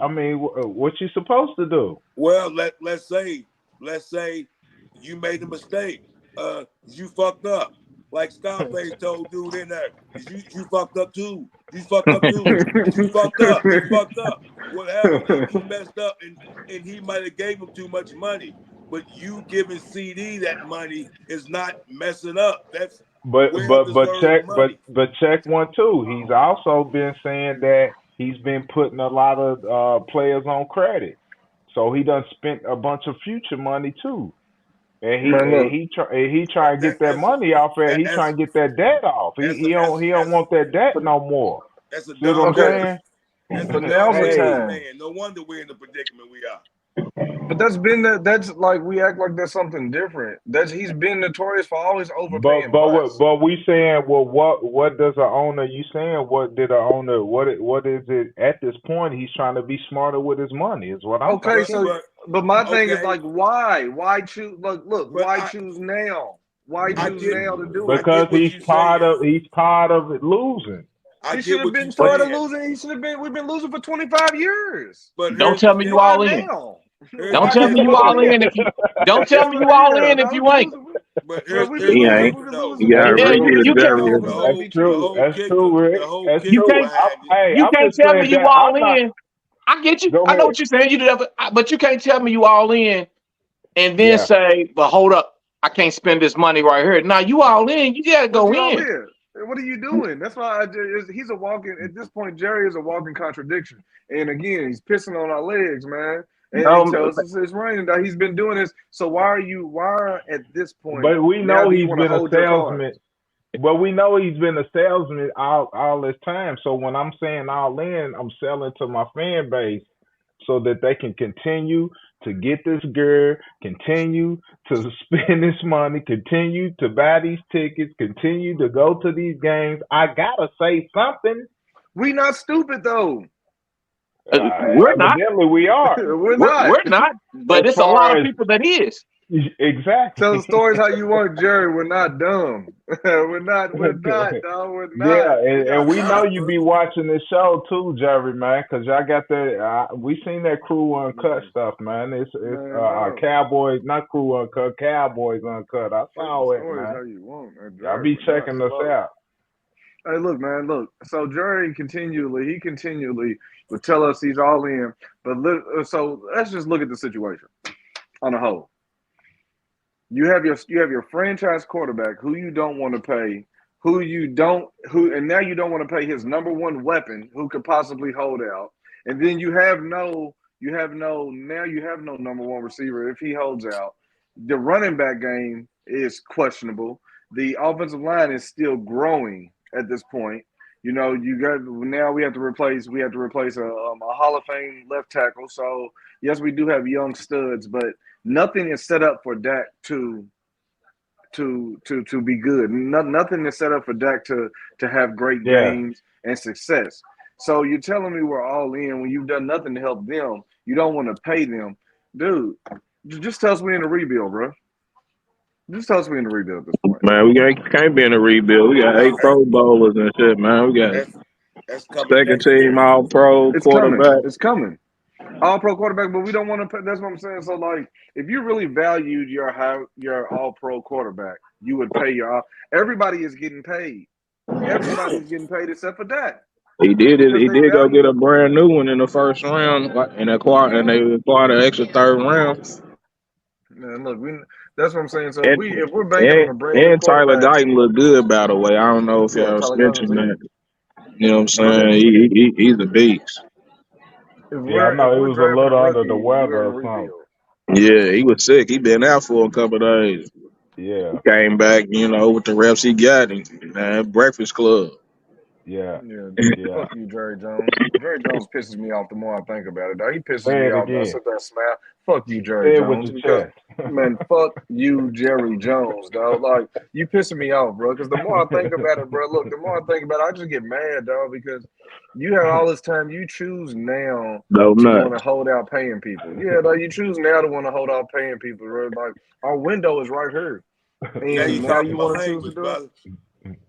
I mean, what you supposed to do? well, let's say you made a mistake. You fucked up. Like Scarface told dude in there, you fucked up too. You fucked up too. You fucked up. You fucked up. What happened? He messed up and he might have gave him too much money. But you giving CD that money is not messing up. That's well deserved money. But check one too. He's also been saying that he's been putting a lot of players on credit, so he done spent a bunch of future money too. And Man, look. he try to get that That's money off. He that's trying to get that debt off. that's He don't want that debt But no more. that's a See what I'm dumb okay, saying? that's a but now's dumb the business Hey, time. man. No wonder we're in the predicament we are. But that's like we act like that's something different. That's he's been notorious for always overpaying busts. but we saying, well, what does a owner? You saying what did a owner? What is it at this point? He's trying to be smarter with his money. Is what I'm Okay, But thinking. so but but my thing is okay, like why? Why choose look, but why choose now? Why I choose get now to do I it? Because get what you're saying. he's tired of it losing. I He should get have what been you're tired of saying. losing. He should have been we've been losing for 25 years. But Don't here's tell the me you Why all difference. in. now? Here's Don't the Why tell me now? you difference. all in if you. Don't tell Yes, me I you all am. in if Now you we've been ain't. losing. But Bro, He ain't. we've been no. losing You for gotta Yeah, agree years. with you We've can't. been Jerry. losing The for whole 50 the years. whole That's kicker true, Rick. the whole That's You kicker true. can't. behind it. Hey, You I'm can't just tell me saying you that. all I'm not. in. I get you. Go I know ahead. what you're saying. You do that, but you can't tell me you all in and then Yeah. say, "But hold up, I can't spend this money right here." Now you all in. You gotta What go you all in. in? What are you doing? That's why he's a walking. At this point, Jerry is a walking contradiction. And again, he's pissing on our legs, man. And he Um, tells us it's raining. That he's been doing this. So why at this point But we now know do you he's want to been a hold your cards? salesman. But we know he's been a salesman all this time. So when I'm saying all in, I'm selling to my fan base so that they can continue to get this gear, continue to spend this money, continue to buy these tickets, continue to go to these games. I gotta say something. We not stupid though. we're not. Evidently, we are. We're We're not. we're not. As But it's a lot far of as people that is. Exactly. Tell the stories how you want, Jerry. We're not dumb. We're not, dog. We're not. Yeah, We and got we know time, you bro. be watching the show too, Jerry, man, because y'all got that. We seen that Crew Uncut stuff, man. It's Man, dog. Cowboys, not Crew Uncut, Cowboys Uncut. I Tell saw the it, stories how man. you want, Y'all Jerry. be We're not checking us slow. out. Hey, look, man, look. So Jerry continually would tell us he's all in. But so let's just look at the situation on a whole. You have your franchise quarterback who you don't want to pay, and now you don't want to pay his number one weapon who could possibly hold out, and then you have no number one receiver if he holds out. The running back game is questionable. The offensive line is still growing at this point. You know, we have to replace a Hall of Fame left tackle. So yes, we do have young studs, but nothing is set up for Dak to be good. Nothing is set up for Dak to have great games and success. So you're telling me we're all in when you've done nothing to help them. You don't want to pay them, dude. Just tell us we're in a rebuild, bro. Just tell us we're in a rebuild at this point. Man, we can't be in a rebuild. We got 8 Pro Bowlers and shit, man. We got That's coming second next team year. All Pro It's quarterback. It's coming. All pro quarterback, but we don't want to pay. That's what I'm saying. So, like, if you really valued your all pro quarterback, you would pay everybody is getting paid. Everybody is getting paid except for Dak. He did it. Because He they did go value get a brand new one in the first round, and they acquired an extra third round. Man, look, that's what I'm saying. So And if we're banking on a brand new Tyler quarterback, Guyton looked good, by the way. I don't know if yeah, y'all Tyler mentioned Guyton, that. You know what I'm saying? okay. He's a beast. I know he was a drafting a little under rookie, the we're weather in a or something. rebuild. Yeah, he was sick. He been out for a couple of days. Yeah, He came back, with the reps he got, and Breakfast Club. yeah. Fuck you, Jerry Jones. Jerry Jones pisses me off the more I think about it. Dog. He pisses Say me it off. I again. sit there and smile. Fuck you, Jerry Say it with Jones. your Because, chest. man, fuck you, Jerry Jones, dog. Like, you pissing me off, bro. Because the more I think about it, bro, look, the more I think about it, I just get mad, dog, because you have all this time. You choose now No, to not. want to hold out paying people. Yeah, dog, you choose now to want to hold out paying people, bro. Like, our window is right here. Now you And now talking you my want to choose to language, do it? brother.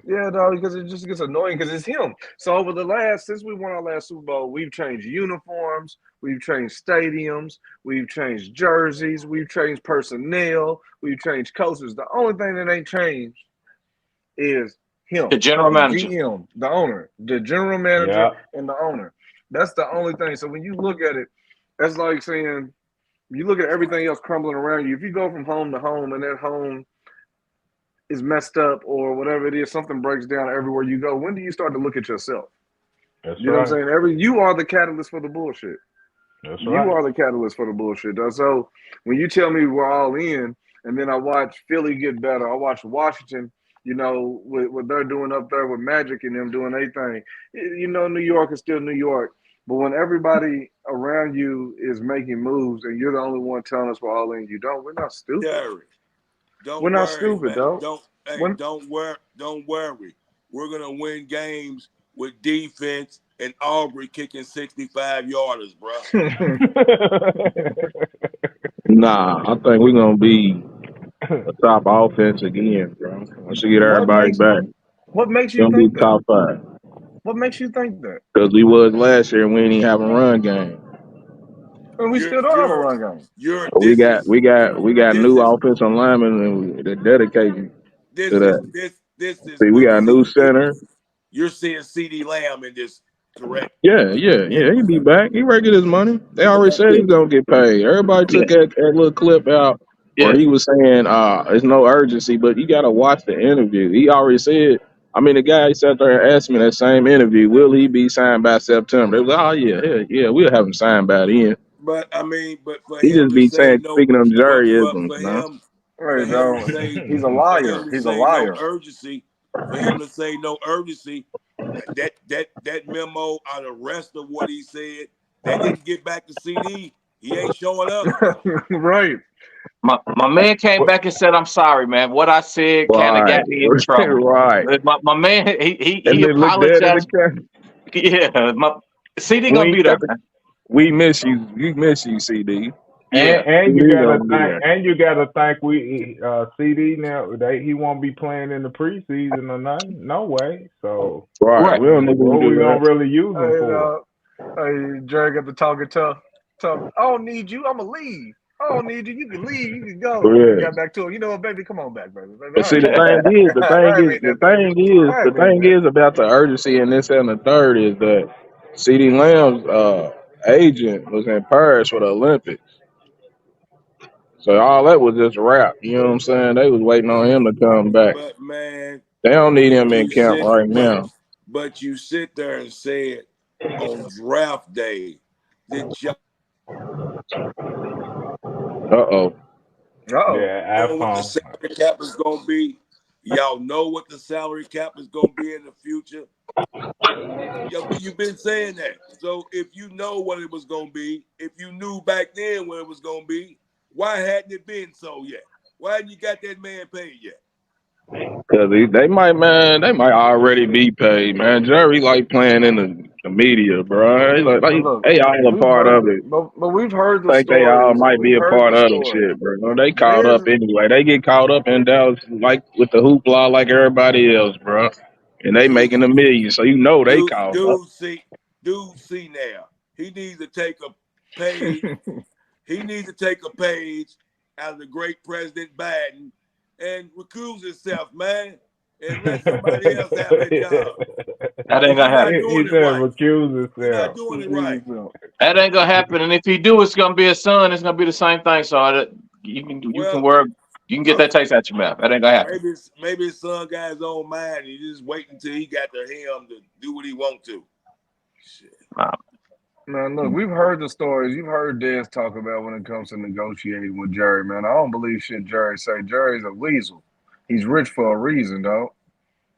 Yeah, dog, because it just gets annoying because it's him. So since we won our last Super Bowl, we've changed uniforms, we've changed stadiums, we've changed jerseys, we've changed personnel, we've changed coaches. The only thing that ain't changed is him, The general the manager. GM, the owner, the general manager, Yeah. and the owner. That's the only thing. So when you look at it, that's like saying you look at everything else crumbling around you. If you go from home to home and that home is messed up or whatever it is, something breaks down everywhere you go, when do you start to look at yourself? That's You know right. what I'm saying? You are the catalyst for the bullshit. That's You right. are the catalyst for the bullshit. Though. So when you tell me we're all in, and then I watch Philly get better, I watch Washington, with what they're doing up there with Magic and them doing their thing. New York is still New York. But when everybody around you is making moves and you're the only one telling us we're all in, we're not stupid. Derek, don't We're not worry, stupid, man. though. Don't worry. We're gonna win games with defense and Aubrey kicking 65 yarders, bro. Nah, I think we're gonna be a top offense again, bro. Once you get everybody back, What makes you gonna be think that? top 5. What makes you think that? Because we was last year and we didn't have a run game. And we still don't have a run game. We got new offensive linemen and they're dedicated to that. This is See, we what got a new center. you're seeing CD Lamb in this, correct? Yeah. He'll be back. He ready to get his money. They already said he's gonna get paid. Everybody took that little clip out where he was saying, there's no urgency, but you gotta watch the interview. He already said, the guy sat there and asked me that same interview, will he be signed by September? They was like, oh yeah, we'll have him signed by then. But for He him just to be say saying, no, speaking of but Jerryisms, for man. him to say, He's a for liar. him to He's a say no liar. urgency, for him to say no urgency, that memo on the rest of what he said, that didn't get back to CD. He ain't showing up. Right. My man came back and said, "I'm sorry, man. What I said kind of got me in trouble." Right. My man, he And then look dead at the apologized. camera. Yeah, CD gonna be there, man. We miss you. We miss you, CD. Yeah. And you CD gotta gonna be think, there. we CD now. He won't be playing in the preseason or nothing. No way. So Right. Right. We don't need what to we do gonna that. really use him for? Hey, Jerry got the talking tough. Tough. I don't need you. I'ma leave. I don't need you. You can leave. You can go. He Yeah. got back to him. You know what, baby? Come on back, baby. But I see, ain't the mean that. I ain't mean that, baby. I the ain't mean thing that. is about the urgency in this and the third is that CD Lamb's agent was in Paris for the Olympics. So all that was just a wrap. You know what I'm saying? They was waiting on him to come back. But man, They don't need him in you camp sit, right now. but you sit there and say it on draft day that y'all Uh-oh. Uh-oh. Yeah, know what the iPhone. salary cap is gonna be. Y'all know what the salary cap is gonna be in the future. You've been saying that. So if you know what it was gonna be, if you knew back then what it was gonna be, why hadn't it been so yet? Why hadn't you got that man paid yet? Cause they might already be paid, man. Jerry like playing in the media, bro. But look, They all a we've part heard of the it. but we've heard the Think they all stories. might be We've a heard part the of the stories. shit, bro. They caught up When anyway. They get caught up in Dallas like with the hoopla like everybody else, bro. And they Dude, making a million, so you know they caught up. see now. He needs to take a page. He needs to take a page out of the great President Biden and recuse himself, man, and let somebody else have that job. That ain't Because gonna you're not happen. He doing it said right. recuse You're not himself. doing it right. That ain't gonna happen. And if he do, it's gonna be his son. It's gonna be the same thing. So you can Well, work. You can get that taste out your mouth. That ain't gonna happen. maybe his son got his own mind. And he just waiting until he got the him to do what he want to. Shit. Man, look, we've heard the stories. You've heard Dez talk about when it comes to negotiating with Jerry, man. I don't believe shit Jerry say. Jerry's a weasel. He's rich for a reason, dog.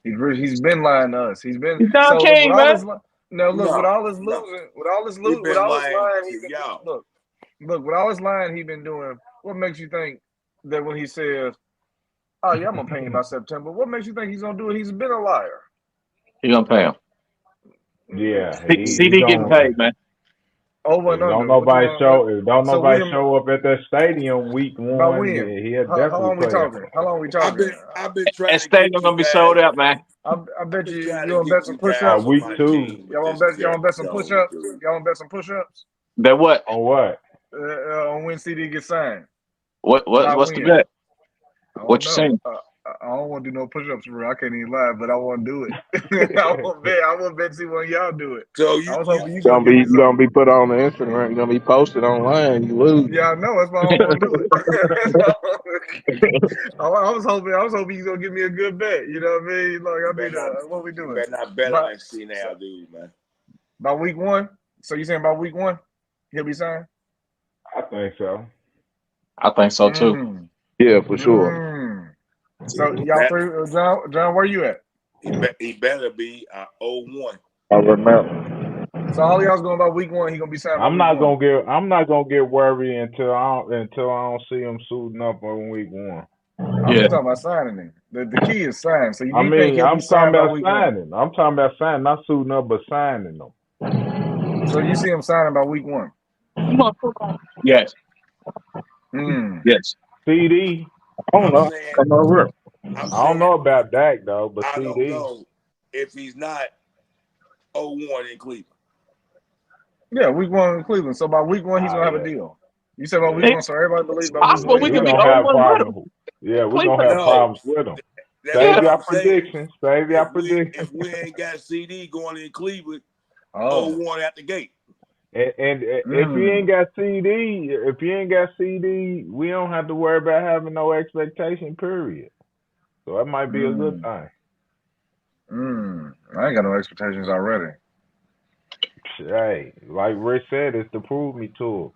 He's rich. He's been lying to us. He's been He's Don so look with King, all man. his no look with No, all his no. losing, He with been all his lying lying to he been y'all. look with all his lying he been doing. What makes you think that when he says, "Oh yeah, I'm gonna pay him by September," what makes you think he's gonna do it? He's been a liar. He gonna pay him. Yeah, he CD getting gonna. paid, man. Over and If don't under. What you nobody want? show, if don't So nobody William, show up at that stadium week by one, when? then he'll How definitely long we play. talking? How long we I've talking? been trying That to get stadium you gonna be guys. sold out, man. I bet I've been you trying you to want to get bet some you push guys ups. on Week my two team with Y'all want this to bet? Y'all Jerry want to bet some push Jones ups? dude. Y'all want to bet some push ups Bet what? On what? on when CD gets signed? What's the When? bet? I What don't you know. saying? I don't want to do no push ups for real. I can't even lie, but I want to do it. I want to bet. See one of y'all do it. So I you was you hoping you gonna give me You gonna something. be put on the Instagram. You're gonna be posted online. You lose. Yeah, I know. That's why I don't want to do it. I was hoping you gonna give me a good bet. You know what I mean? Like what we you doing? better not bet on By, that senile dude, man. by week one. So you saying by week one he'll be signed? I think so. I think so too. Yeah, for sure. So y'all three, John, where you at? He better be 0-1. I remember. So all y'all's going by week one. He gonna be signed by I'm week not one. gonna get worried until I don't see him suiting up on week one. I'm Yeah. just talking about signing him. The key is signing. So I you think mean, he'll be I'm talking signed by about week one? signing. I'm talking about signing, not suiting up, but signing them. So you see him signing by week one? Yes. Mm. Yes. CD. I don't I'm know. saying Come over. I don't know about Dak though, but I don't CD. know if he's not 0-1 in Cleveland. Yeah, week one in Cleveland. So by week one he's gonna have a deal. You said by week one, so everybody believes It's by week possible one we he's We're could gonna be have a gonna deal. have 0-1 with him. problems. Yeah, we're gonna Cleveland. have No, problems with them. that's Save what your I'm saying. predictions. Save your predictions. If we ain't got CD going in Cleveland, Oh. 0-1 at the gate. And if you ain't got CD, we don't have to worry about having no expectation. Period. So that might be a good thing. I ain't got no expectations already. Hey, like Rich said, it's to prove me to it.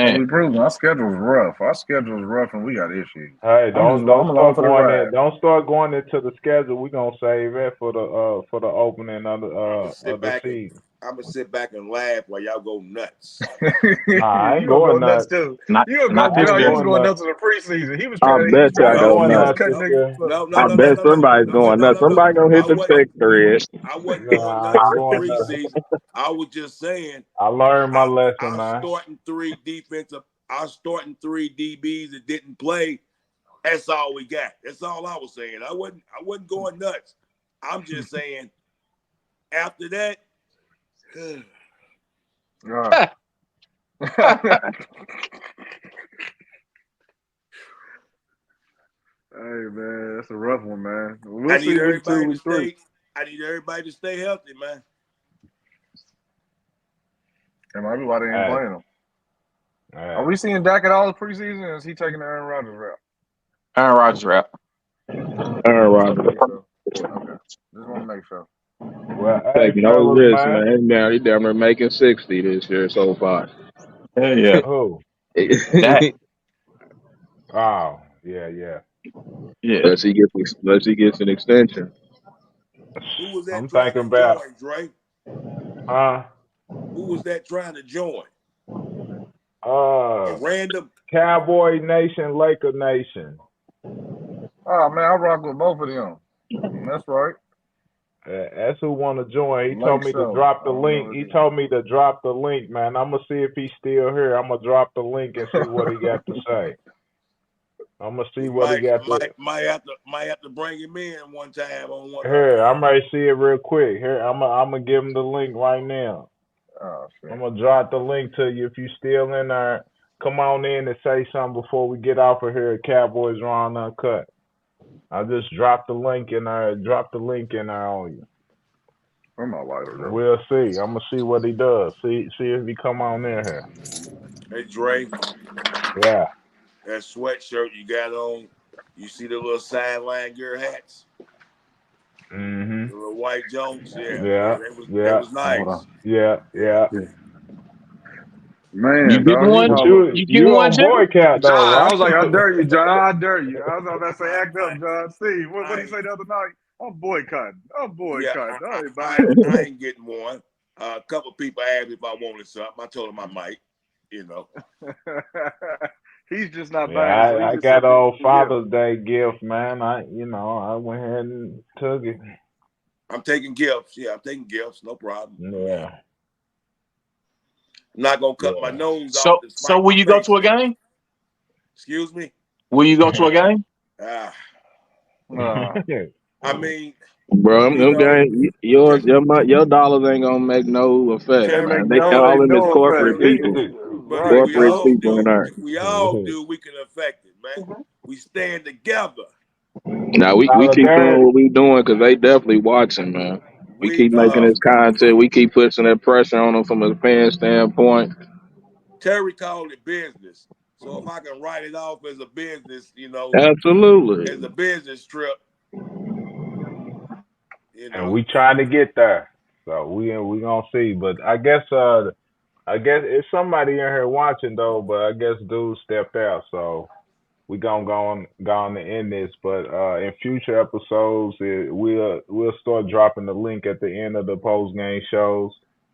Well, we Man. proving our schedule's rough. Our schedule's rough, and we got issues. Hey, don't I'm along start for the going ride. in. Don't start going into the schedule. We're gonna save that for the opening of I'm gonna the sit back and season. I'm gonna sit back and laugh while y'all go nuts. I ain't You gonna go going nuts nuts. too. Not You gonna not go this bro, you year. was going nuts in the preseason. He was trying bet you I to go Going he was nuts. nuts cutting this niggas. year. Look, I bet somebody's going nuts. Somebody gonna hit I the wasn't. pick thread. I wasn't going Nah, I nuts ain't in going nuts. preseason. I was just saying I learned my lesson, I'm man. starting 3 DBs that didn't play. That's all we got. That's all I was saying. I wasn't going nuts. I'm just saying after that. right. Hey man, that's a rough one, man. We'll see week 2, week 3. I need everybody to stay healthy, man. That might be why they ain't playing him. Hey. Are we seeing Dak at all this preseason, or is he taking the Aaron Rodgers route? Aaron Rodgers route. Aaron Rodgers. Okay. Just want to make sure. Well, Taking no risk, man. He down there making 60 this year so far. Hell yeah. Who? That. Oh, yeah. Yeah. Unless he gets an extension. Who was that I'm trying thinking to about join, Dre? Who was that trying to join? A random Cowboy Nation, Laker Nation. Oh man, I rock with both of them. That's right. That's who want to join. He told me to drop the link. He told me to drop the link, man. I'm gonna see if he's still here. I'm gonna drop the link and see what he got to say. I'm gonna see what he got to. Might have to bring him in one time on one. Here, I'm ready to see it real quick. Here, I'm gonna give him the link right now. Oh, I'm gonna drop the link to you if you still in there. Come on in and say something before we get off of here at Cowboys Raw Uncut. I just dropped the link in there. Drop the link in there on you. I'm not lighter, bro. We'll see. I'm gonna see what he does. See if he come on in here. Hey Dre. Yeah. That sweatshirt you got on. You see the little sideline gear hats? Mm-hmm. The little white Jones. Yeah. That was nice. Yeah. Man, you get one? You get one, on boycott though, John, right? I was like, I dare you, John. I dare you. I was about to say, act up, John. Steve, what did he say the other night? I'm boycotting. I ain't getting one. A couple people asked me if I wanted something. I told them I might. You know. He's just not buying. I got a Father's Day gift, man. I went ahead and took it. I'm taking gifts. Yeah, I'm taking gifts. No problem. Yeah. I'm not gonna cut my nose off. So will you go to a game? Excuse me? Will you go to a game? I mean, bro, your dollars ain't gonna make no effect, man. They call them as corporate people. But Corporate people in there. if we all do, we can affect it, man. We stand together. Now we keep doing what we doing because they definitely watching, man. We keep making this content. We keep pushing that pressure on them from a fan standpoint. Terry called it business. So if I can write it off as a business, absolutely, as a business trip, and we trying to get there. So we gonna see. But I guess it's somebody in here watching though. But I guess dude stepped out, so we gonna go on to end this. But in future episodes, we'll start dropping the link at the end of the post game shows,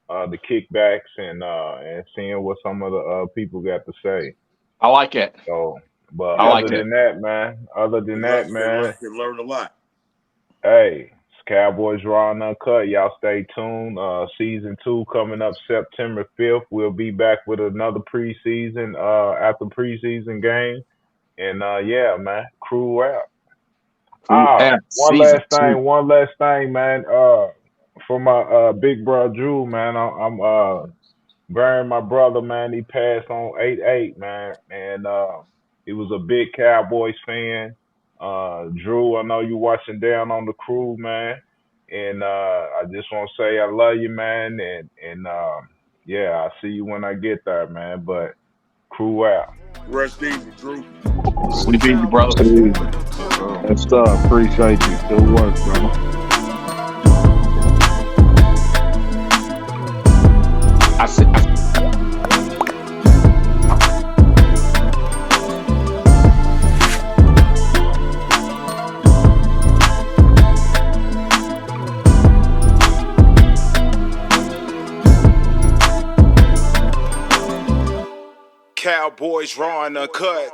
the kickbacks, and seeing what some of the people got to say. I like it. So, but I other than that, man, can learn a lot. Hey, it's Cowboys Raw Uncut. Y'all stay tuned. Season 2 coming up September 5th. We'll be back with another preseason after preseason game. And yeah, man, crew out. One last thing, man. For my big brother Drew, man, I'm burying my brother, man. He passed on 8/8, man, and he was a big Cowboys fan. Drew, I know you watching down on the crew, man, and I just want to say I love you, man, and yeah, I'll see you when I get there, man. But crew out. Rest easy, Drew. Sleep easy, brother. That's stuff. Appreciate you. Good work, brother. I see. Cowboys Raw Uncut.